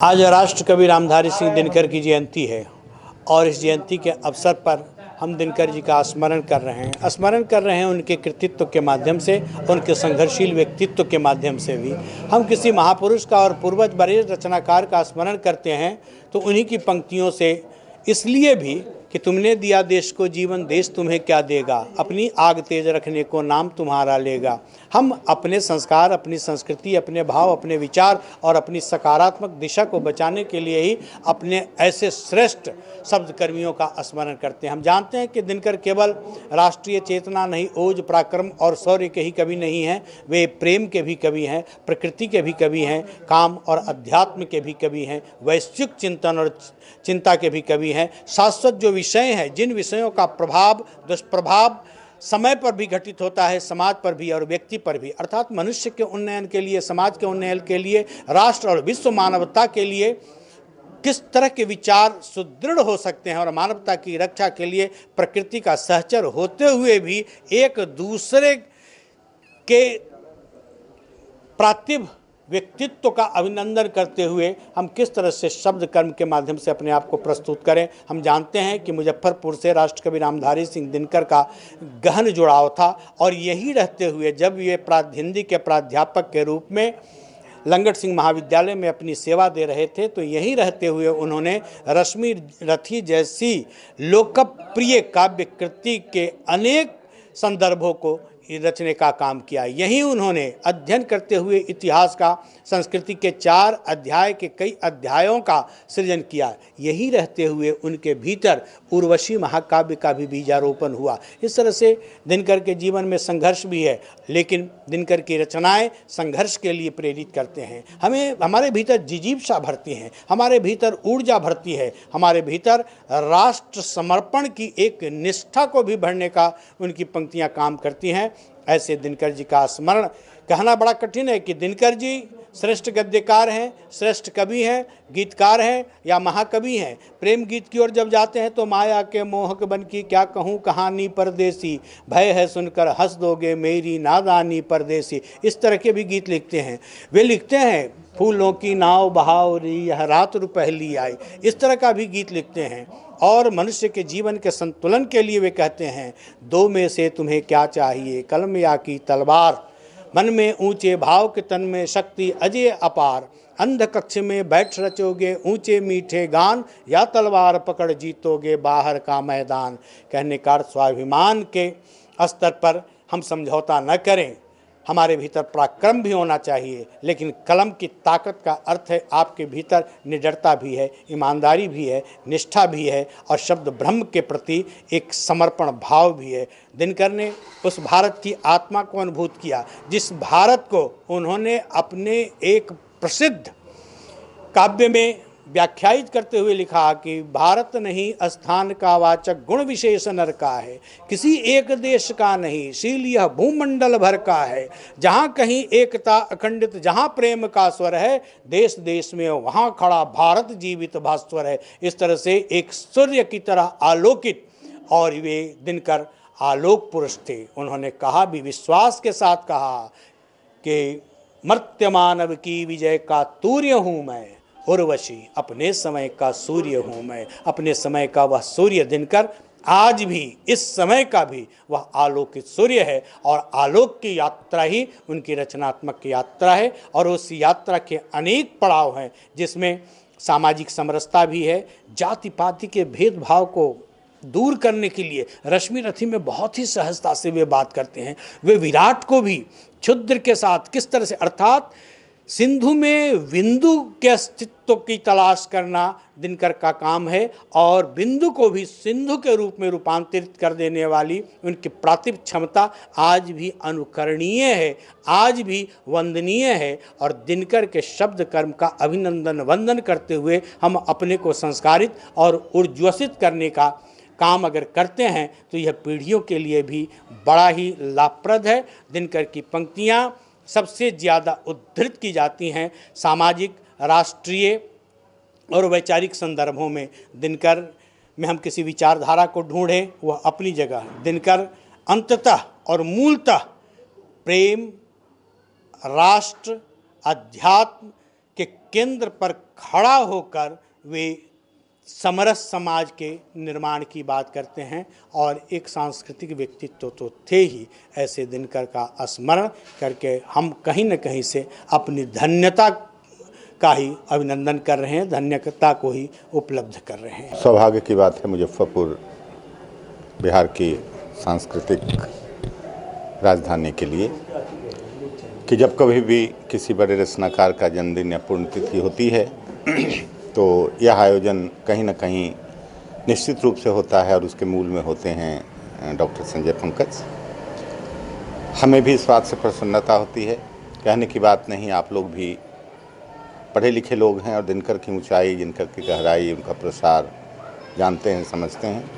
आज राष्ट्र कवि रामधारी सिंह दिनकर की जयंती है और इस जयंती के अवसर पर हम दिनकर जी का स्मरण कर रहे हैं उनके कृतित्व के माध्यम से, उनके संघर्षशील व्यक्तित्व के माध्यम से भी। हम किसी महापुरुष का और पूर्वज बड़े रचनाकार का स्मरण करते हैं तो उन्हीं की पंक्तियों से, इसलिए भी कि तुमने दिया देश को जीवन, देश तुम्हें क्या देगा, अपनी आग तेज रखने को नाम तुम्हारा लेगा। हम अपने संस्कार, अपनी संस्कृति, अपने भाव, अपने विचार और अपनी सकारात्मक दिशा को बचाने के लिए ही अपने ऐसे श्रेष्ठ शब्द कर्मियों का स्मरण करते हैं। हम जानते हैं कि दिनकर केवल राष्ट्रीय चेतना नहीं, ओज, पराक्रम और शौर्य के ही कवि नहीं हैं, वे प्रेम के भी कवि हैं, प्रकृति के भी कवि हैं, काम और अध्यात्म के भी कवि हैं, वैश्विक चिंतन और चिंता के भी कवि हैं। शाश्वत जो विषय हैं, जिन विषयों का प्रभाव, दुष्प्रभाव समय पर भी घटित होता है, समाज पर भी और व्यक्ति पर भी, अर्थात मनुष्य के उन्नयन के लिए, समाज के उन्नयन के लिए, राष्ट्र और विश्व मानवता के लिए किस तरह के विचार सुदृढ़ हो सकते हैं और मानवता की रक्षा के लिए प्रकृति का सहचर होते हुए भी एक दूसरे के पार्थिव व्यक्तित्व का अभिनंदन करते हुए हम किस तरह से शब्द कर्म के माध्यम से अपने आप को प्रस्तुत करें। हम जानते हैं कि मुजफ्फरपुर से राष्ट्र कवि रामधारी सिंह दिनकर का गहन जुड़ाव था और यही रहते हुए जब ये हिंदी के प्राध्यापक के रूप में लंगट सिंह महाविद्यालय में अपनी सेवा दे रहे थे तो यहीं रहते हुए उन्होंने रश्मि रथी जैसी लोकप्रिय काव्य कृति के अनेक संदर्भों को रचने का काम किया। यहीं उन्होंने अध्ययन करते हुए इतिहास का, संस्कृति के 4 अध्याय के कई अध्यायों का सृजन किया। यहीं रहते हुए उनके भीतर उर्वशी महाकाव्य का भी बीजारोपण हुआ। इस तरह से दिनकर के जीवन में संघर्ष भी है, लेकिन दिनकर की रचनाएं संघर्ष के लिए प्रेरित करते हैं। हमारे भीतर जिजीप्सा भरती हैं, हमारे भीतर ऊर्जा भरती है, हमारे भीतर राष्ट्र समर्पण की एक निष्ठा को भी भरने का उनकी पंक्तियां काम करती हैं। ऐसे दिनकर जी का स्मरण कहना बड़ा कठिन है कि दिनकर जी श्रेष्ठ गद्यकार हैं, श्रेष्ठ कवि हैं, गीतकार हैं या महाकवि हैं। प्रेम गीत की ओर जब जाते हैं तो माया के मोहक बन की क्या कहूँ कहानी परदेसी, भय है सुनकर हंस दोगे मेरी नादानी परदेसी, इस तरह के भी गीत लिखते हैं। वे लिखते हैं फूलों की नाव बहाव रही यह रात रुपहली आई, इस तरह का भी गीत लिखते हैं। और मनुष्य के जीवन के संतुलन के लिए वे कहते हैं, दो में से तुम्हें क्या चाहिए, कलम या की तलवार, मन में ऊंचे भाव के तन में शक्ति अजय अपार, अंध कक्ष में बैठ रचोगे ऊंचे मीठे गान, या तलवार पकड़ जीतोगे बाहर का मैदान। कहने का स्वाभिमान के स्तर पर हम समझौता न करें। हमारे भीतर पराक्रम भी होना चाहिए, लेकिन कलम की ताकत का अर्थ है आपके भीतर निडरता भी है, ईमानदारी भी है, निष्ठा भी है और शब्द ब्रह्म के प्रति एक समर्पण भाव भी है। दिनकर ने उस भारत की आत्मा को अनुभूत किया जिस भारत को उन्होंने अपने एक प्रसिद्ध काव्य में व्याख्यायित करते हुए लिखा कि भारत नहीं स्थान का वाचक गुण विशेष नर का है, किसी एक देश का नहीं शील यह भूमंडल भर का है, जहाँ कहीं एकता अखंडित जहाँ प्रेम का स्वर है, देश देश में वहाँ खड़ा भारत जीवित भास्वर है। इस तरह से एक सूर्य की तरह आलोकित और वे दिनकर आलोक पुरुष थे। उन्होंने कहा भी, विश्वास के साथ कहा कि मर्त्य मानव की विजय का तूर्य हूँ मैं, उर्वशी अपने समय का सूर्य हूँ मैं। अपने समय का वह सूर्य दिनकर आज भी इस समय का भी वह आलोकित सूर्य है और आलोक की यात्रा ही उनकी रचनात्मक यात्रा है। और उस यात्रा के अनेक पड़ाव हैं जिसमें सामाजिक समरसता भी है। जाति पाति के भेदभाव को दूर करने के लिए रश्मि रथी में बहुत ही सहजता से वे बात करते हैं। वे विराट को भी क्षुद्र के साथ किस तरह से, अर्थात सिंधु में बिंदु के अस्तित्व की तलाश करना दिनकर का काम है और बिंदु को भी सिंधु के रूप में रूपांतरित कर देने वाली उनकी प्रातिभ क्षमता आज भी अनुकरणीय है, आज भी वंदनीय है। और दिनकर के शब्द कर्म का अभिनंदन वंदन करते हुए हम अपने को संस्कारित और ऊर्ज्वसित करने का काम अगर करते हैं तो यह पीढ़ियों के लिए भी बड़ा ही लाभप्रद है। दिनकर की पंक्तियाँ सबसे ज़्यादा उद्धृत की जाती हैं सामाजिक, राष्ट्रीय और वैचारिक संदर्भों में। दिनकर में हम किसी विचारधारा को ढूंढें, वह अपनी जगह। दिनकर अंततः और मूलतः प्रेम, राष्ट्र, अध्यात्म के केंद्र पर खड़ा होकर वे समरस समाज के निर्माण की बात करते हैं और एक सांस्कृतिक व्यक्तित्व तो थे ही। ऐसे दिनकर का स्मरण करके हम कहीं न कहीं से अपनी धन्यता का ही अभिनंदन कर रहे हैं, धन्यता को ही उपलब्ध कर रहे हैं। सौभाग्य की बात है मुजफ्फरपुर बिहार की सांस्कृतिक राजधानी के लिए कि जब कभी भी किसी बड़े रचनाकार का जन्मदिन या पुण्यतिथि होती है तो यह आयोजन कहीं न कहीं निश्चित रूप से होता है और उसके मूल में होते हैं डॉक्टर संजय पंकज। हमें भी इस बात से प्रसन्नता होती है, कहने की बात नहीं, आप लोग भी पढ़े लिखे लोग हैं और दिनकर की ऊंचाई, दिनकर की गहराई, उनका प्रसार जानते हैं, समझते हैं।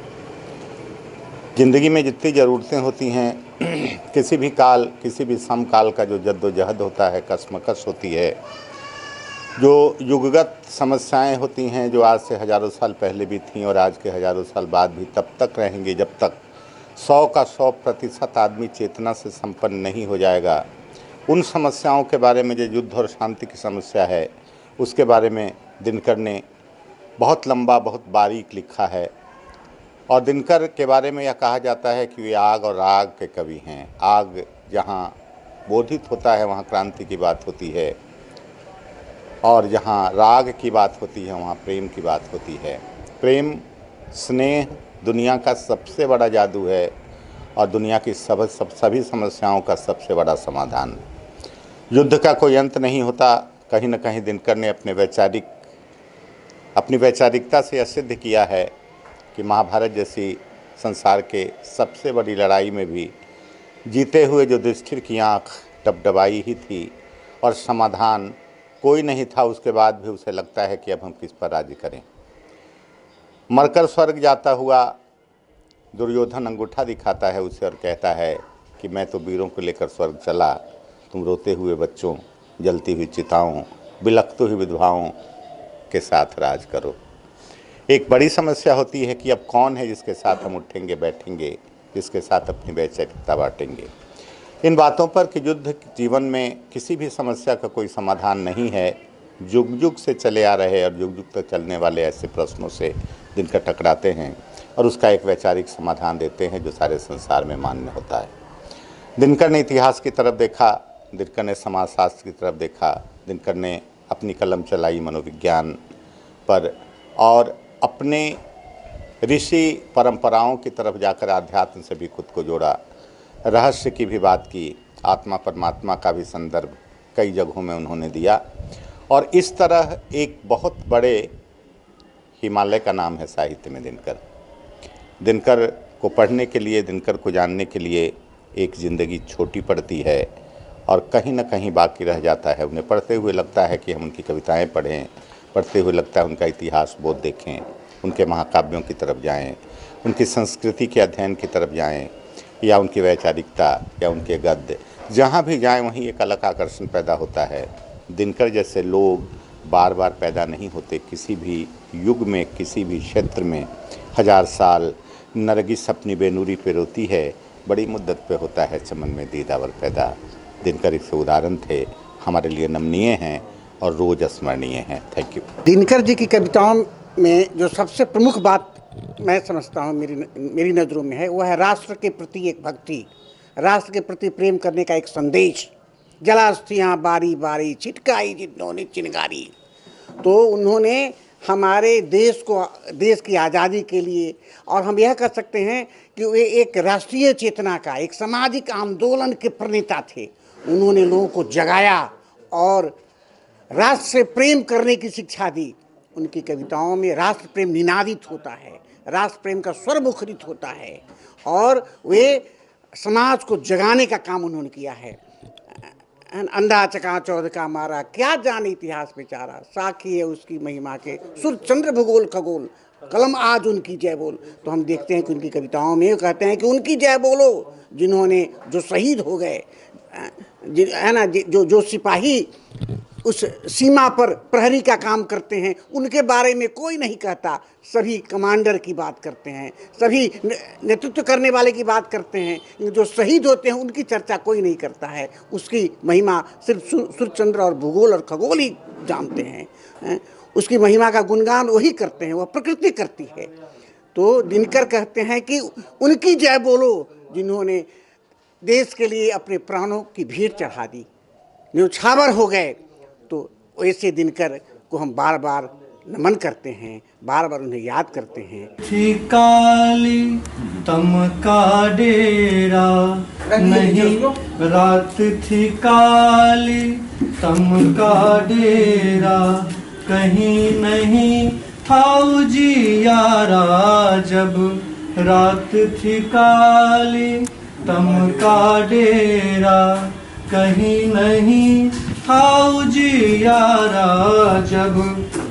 ज़िंदगी में जितनी ज़रूरतें होती हैं किसी भी काल, किसी भी समकाल का जो जद्दोजहद होता है, कशमकश होती है, जो युगगत समस्याएं होती हैं जो आज से हज़ारों साल पहले भी थीं और आज के हज़ारों साल बाद भी तब तक रहेंगी जब तक 100 का 100% आदमी चेतना से संपन्न नहीं हो जाएगा। उन समस्याओं के बारे में जो युद्ध और शांति की समस्या है उसके बारे में दिनकर ने बहुत लंबा, बहुत बारीक लिखा है। और दिनकर के बारे में यह कहा जाता है कि वे आग और राग के कवि हैं। आग जहाँ बोधित होता है वहाँ क्रांति की बात होती है और जहाँ राग की बात होती है वहाँ प्रेम की बात होती है। प्रेम, स्नेह दुनिया का सबसे बड़ा जादू है और दुनिया की सभी समस्याओं का सबसे बड़ा समाधान। युद्ध का कोई अंत नहीं होता। कहीं न कहीं दिनकर ने अपनी वैचारिकता से यह सिद्ध किया है कि महाभारत जैसी संसार के सबसे बड़ी लड़ाई में भी जीते हुए जो युधिष्ठिर की आँख डबडबाई ही थी और समाधान कोई नहीं था, उसके बाद भी उसे लगता है कि अब हम किस पर राज्य करें। मरकर स्वर्ग जाता हुआ दुर्योधन अंगूठा दिखाता है उसे और कहता है कि मैं तो वीरों को लेकर स्वर्ग चला, तुम रोते हुए बच्चों, जलती हुई चिताओं, बिलखती हुई विधवाओं के साथ राज करो। एक बड़ी समस्या होती है कि अब कौन है जिसके साथ हम उठेंगे बैठेंगे, जिसके साथ अपनी वैचारिकता बांटेंगे। इन बातों पर कि युद्ध जीवन में किसी भी समस्या का कोई समाधान नहीं है, युग युग से चले आ रहे और युग युग तक चलने वाले ऐसे प्रश्नों से दिनकर टकराते हैं और उसका एक वैचारिक समाधान देते हैं जो सारे संसार में मान्य होता है। दिनकर ने इतिहास की तरफ देखा, दिनकर ने समाजशास्त्र की तरफ देखा, दिनकर ने अपनी कलम चलाई मनोविज्ञान पर और अपने ऋषि परंपराओं की तरफ जाकर आध्यात्म से भी खुद को जोड़ा, रहस्य की भी बात की, आत्मा परमात्मा का भी संदर्भ कई जगहों में उन्होंने दिया। और इस तरह एक बहुत बड़े हिमालय का नाम है साहित्य में दिनकर। दिनकर को पढ़ने के लिए, दिनकर को जानने के लिए एक ज़िंदगी छोटी पड़ती है और कहीं न कहीं बाकी रह जाता है। उन्हें पढ़ते हुए लगता है कि हम उनकी कविताएं पढ़ें, पढ़ते हुए लगता है उनका इतिहास बोध देखें, उनके महाकाव्यों की तरफ जाएं, उनकी संस्कृति के अध्ययन की तरफ जाएं या उनकी वैचारिकता या उनके गद्य, जहाँ भी जाएं वहीं एक अलग आकर्षण पैदा होता है। दिनकर जैसे लोग बार बार पैदा नहीं होते। किसी भी युग में, किसी भी क्षेत्र में 1000 साल नरगिस अपनी बेनूरी पे रोती है, बड़ी मुद्दत पे होता है चमन में दीदावर पैदा। दिनकर इससे उदाहरण थे, हमारे लिए नमनीय हैं और रोज स्मरणीय हैं। Thank you. दिनकर जी की कविताओं में जो सबसे प्रमुख बात मैं समझता हूँ मेरी नज़रों में है, वह है राष्ट्र के प्रति एक भक्ति, राष्ट्र के प्रति प्रेम करने का एक संदेश। जलास्थियाँ बारी बारी छिटकाई जिन्होंने चिनगारी। तो उन्होंने हमारे देश की आज़ादी के लिए, और हम यह कह सकते हैं कि वे एक राष्ट्रीय चेतना का, एक सामाजिक आंदोलन के प्रणेता थे। उन्होंने लोगों को जगाया और राष्ट्र से प्रेम करने की शिक्षा दी। उनकी कविताओं में राष्ट्र प्रेम निनादित होता है, राष्ट्र प्रेम का स्वर मुखरित होता है और वे समाज को जगाने का काम उन्होंने किया है। अंधा चकाचौंध का मारा, क्या जाने इतिहास बेचारा, साखी है उसकी महिमा के सूर्य चंद्र भूगोल खगोल, कलम आज उनकी जय बोल। तो हम देखते हैं कि उनकी कविताओं में कहते हैं कि उनकी जय बोलो जिन्होंने, जो शहीद हो गए, है ना, जो सिपाही उस सीमा पर प्रहरी का काम करते हैं, उनके बारे में कोई नहीं कहता। सभी कमांडर की बात करते हैं, सभी नेतृत्व करने वाले की बात करते हैं। जो शहीद होते हैं उनकी चर्चा कोई नहीं करता है। उसकी महिमा सिर्फ सूर्यचंद्र और भूगोल और खगोल ही जानते हैं। उसकी महिमा का गुणगान वही करते हैं, वह प्रकृति करती है। तो दिनकर कहते हैं कि उनकी जय बोलो जिन्होंने देश के लिए अपने प्राणों की भेंट चढ़ा दी, न्यौछावर हो गए। तो ऐसे दिनकर को हम बार बार नमन करते हैं, बार बार उन्हें याद करते हैं। थी काली तम का डेरा नहीं, रात थी काली तम का डेरा, कहीं नहीं था उजियारा, जब रात थी काली तम का डेरा, कहीं नहीं था उजियारा, जब